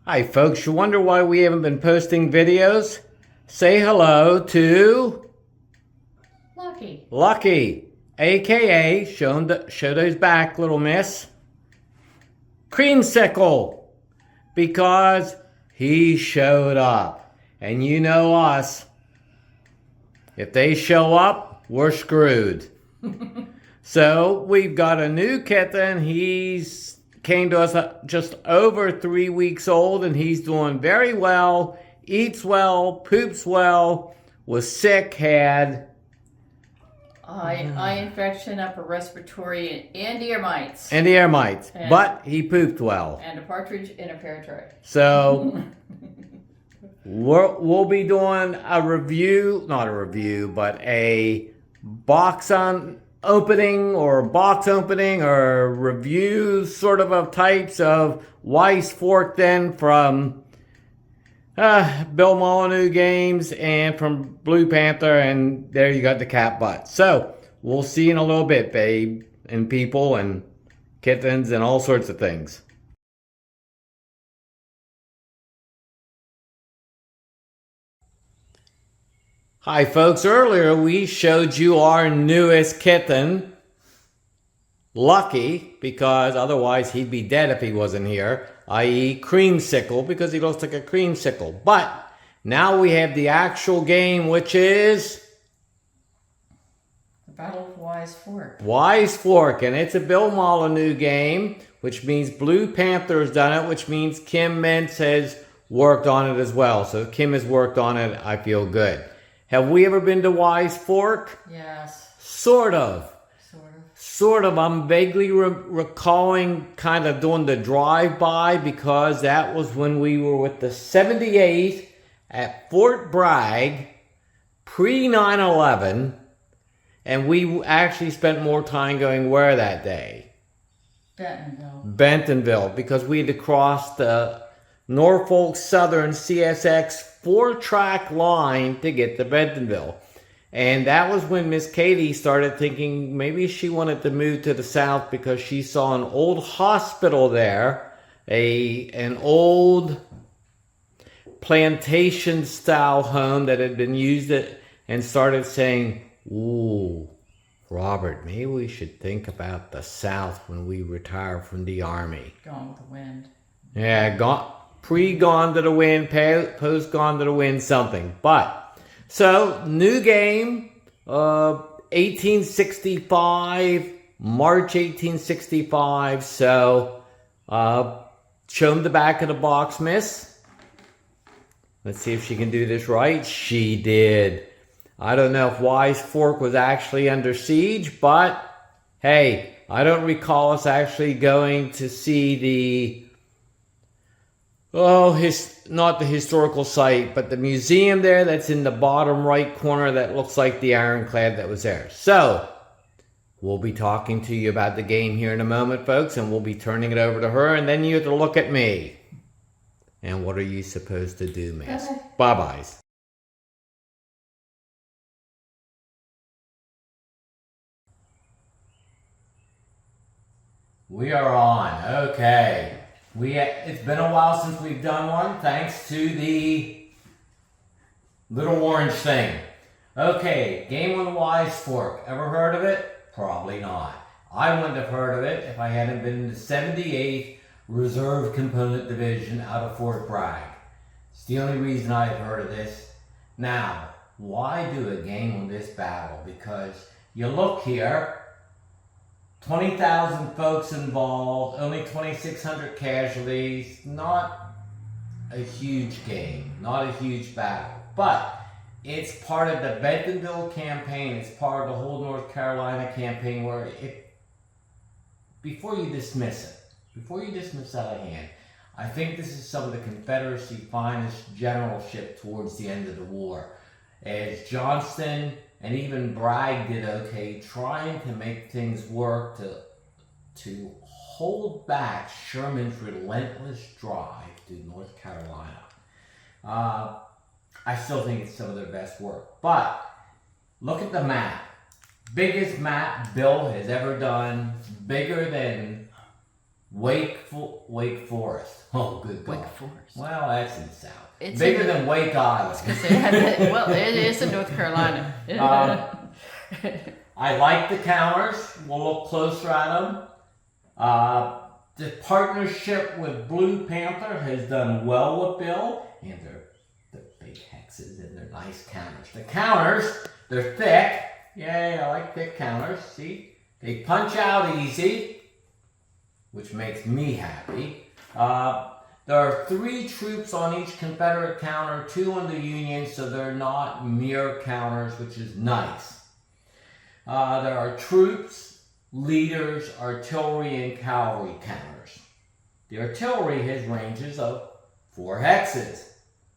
Hi folks, you wonder why we haven't been posting videos? Say hello to Lucky, aka show those back, little miss, Creamsicle, because he showed up. And you know us, if they show up, we're screwed. So we've got a new kitten. He's came to us just over 3 weeks old, and he's doing very well, eats well, poops well, was sick, had eye infection, upper respiratory, and ear mites. But he pooped well. And a partridge in a pear tray. So we'll be doing a review, not a review, but a box opening or review sort of types of Wyse Fork then from Bill Molyneux games and from Blue Panther, and there you got the cat butt. So we'll see you in a little bit, babe, and people and kittens and all sorts of things. Hi folks, earlier we showed you our newest kitten, Lucky, because otherwise he'd be dead if he wasn't here, i.e. Creamsicle, because he looks like a creamsicle. But now we have the actual game, which is The Battle of Wyse Fork. Wyse Fork, and it's a Bill Molyneux game, which means Blue Panther's done it, which means Kim Mintz has worked on it as well. So if Kim has worked on it, I feel good. Have we ever been to Wyse Fork? Yes. Sort of. I'm vaguely recalling kind of doing the drive-by, because that was when we were with the 78 at Fort Bragg, pre-9/11, and we actually spent more time going where that day? Bentonville, because we had to cross the Norfolk Southern CSX 4-track line to get to Bentonville. And that was when Miss Katie started thinking maybe she wanted to move to the south because she saw an old hospital there, an old plantation style home that had been used, and started saying, ooh, Robert, maybe we should think about the south when we retire from the Army. Gone with the Wind. Yeah, pre-Gone to the Wind, post-Gone to the Wind, something. But, so, new game, 1865, March 1865. So, show them the back of the box, miss. Let's see if she can do this right. She did. I don't know if Wyse Fork was actually under siege, but hey, I don't recall us actually going to see not the historical site, but the museum there that's in the bottom right corner that looks like the ironclad that was there. So, we'll be talking to you about the game here in a moment, folks, and we'll be turning it over to her, and then you have to look at me. And what are you supposed to do, miss? Bye-byes. We are on. Okay. It's been a while since we've done one, thanks to the little orange thing. Okay, game on Wyse Fork. Ever heard of it? Probably not. I wouldn't have heard of it if I hadn't been in the 78th Reserve Component Division out of Fort Bragg. It's the only reason I've heard of this. Now, why do a game on this battle? Because you look here, 20,000 folks involved, only 2,600 casualties, not a huge game, not a huge battle, but it's part of the Bentonville campaign, it's part of the whole North Carolina campaign, where before you dismiss out of hand, I think this is some of the Confederacy's finest generalship towards the end of the war, as Johnston and even Bragg did okay, trying to make things work to hold back Sherman's relentless drive to North Carolina. I still think it's some of their best work. But look at the map. Biggest map Bill has ever done, bigger than Wake Forest. Oh, good God. Wake Forest. Well, that's in the south. It's bigger in the- than Wake Island. Well, it is in North Carolina. I like the counters. We'll look closer at them. The partnership with Blue Panther has done well with Bill, and they're big hexes and they're nice counters. The counters, they're thick. Yay, I like thick counters. See, they punch out easy, which makes me happy. There are 3 troops on each Confederate counter, 2 on the Union, so they're not mere counters, which is nice. There are troops, leaders, artillery, and cavalry counters. The artillery has ranges of 4 hexes.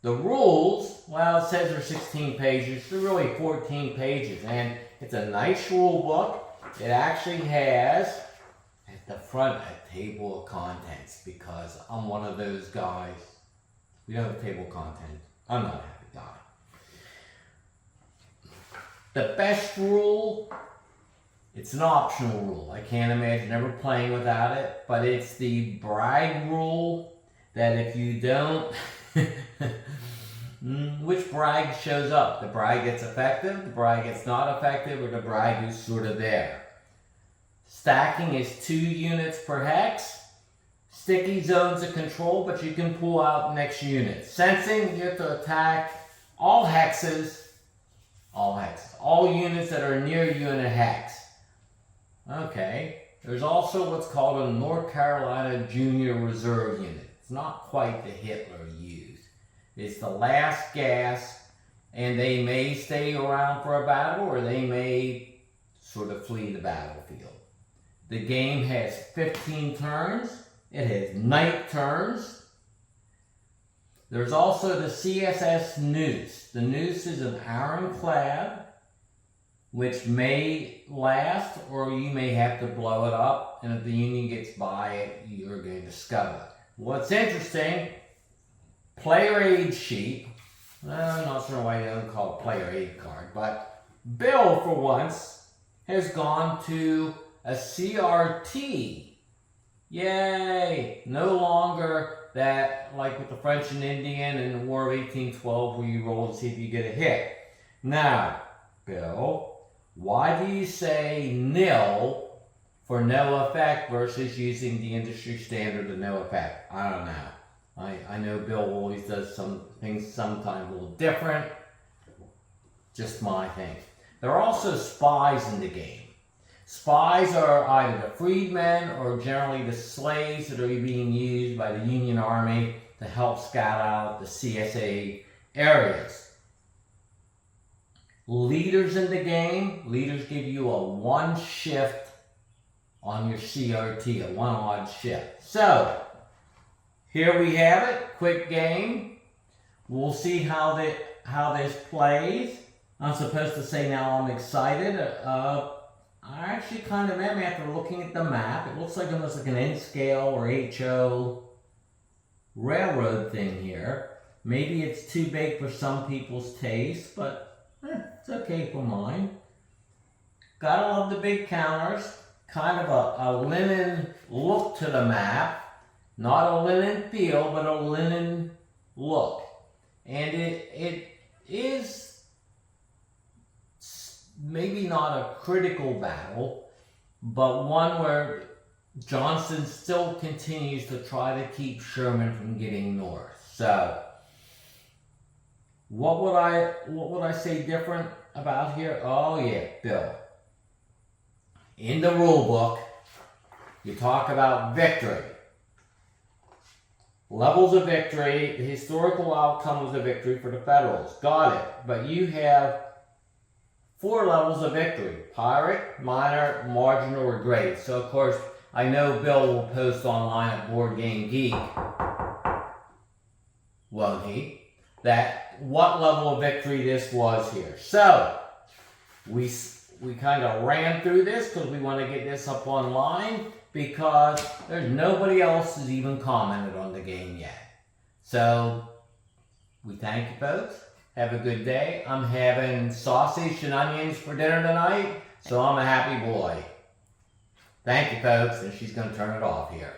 The rules, well, it says they're 16 pages. They're really 14 pages, and it's a nice rule book. It actually has, at the front, a table of contents, because I'm one of those guys. We don't have table of contents. I'm not a happy guy. The best rule, it's an optional rule. I can't imagine ever playing without it, but it's the brag rule that if you don't, which brag shows up? The brag that's effective, the brag that's not effective, or the brag who's sort of there. Stacking is 2 units per hex. Sticky zones of control, but you can pull out next unit. Sensing, you have to attack all hexes, all units that are near you in a hex. Okay, there's also what's called a North Carolina Junior Reserve Unit. It's not quite the Hitler used. It's the last gasp, and they may stay around for a battle, or they may sort of flee the battlefield. The game has 15 turns. It has night turns. There's also the CSS Noose. The Noose is an ironclad, which may last, or you may have to blow it up, and if the Union gets by it, you're going to scub it. What's interesting, player aid sheet, I'm not sure why they don't call it player aid card, but Bill, for once, has gone to a CRT. Yay! No longer that, like with the French and Indian in the War of 1812, where you roll to see if you get a hit. Now, Bill, why do you say nil for no effect versus using the industry standard of no effect? I don't know. I know Bill always does some things sometimes a little different. Just my thing. There are also spies in the game. Spies are either the freedmen or generally the slaves that are being used by the Union Army to help scout out the CSA areas. Leaders in the game, leaders give you a 1 shift on your CRT, a 1 odd shift. So, here we have it, quick game. We'll see how this plays. I'm supposed to say now I'm excited. I actually kind of am after looking at the map. It looks like almost like an N-scale or HO railroad thing here. Maybe it's too big for some people's taste, but it's okay for mine. Gotta love the big counters. Kind of a linen look to the map. Not a linen feel, but a linen look. And it is maybe not a critical battle, but one where Johnston still continues to try to keep Sherman from getting north. So, what would I say different about here? Oh yeah, Bill. In the rule book, you talk about victory. Levels of victory, the historical outcome was a victory for the Federals. Got it. But you have 4 levels of victory: pirate, minor, marginal, or great. So, of course, I know Bill will post online at Board Game Geek, won't he, that what level of victory this was here. So, we kind of ran through this because we want to get this up online, because there's nobody else who's even commented on the game yet. So, we thank you, folks. Have a good day. I'm having sausage and onions for dinner tonight, so I'm a happy boy. Thank you, folks, and she's going to turn it off here.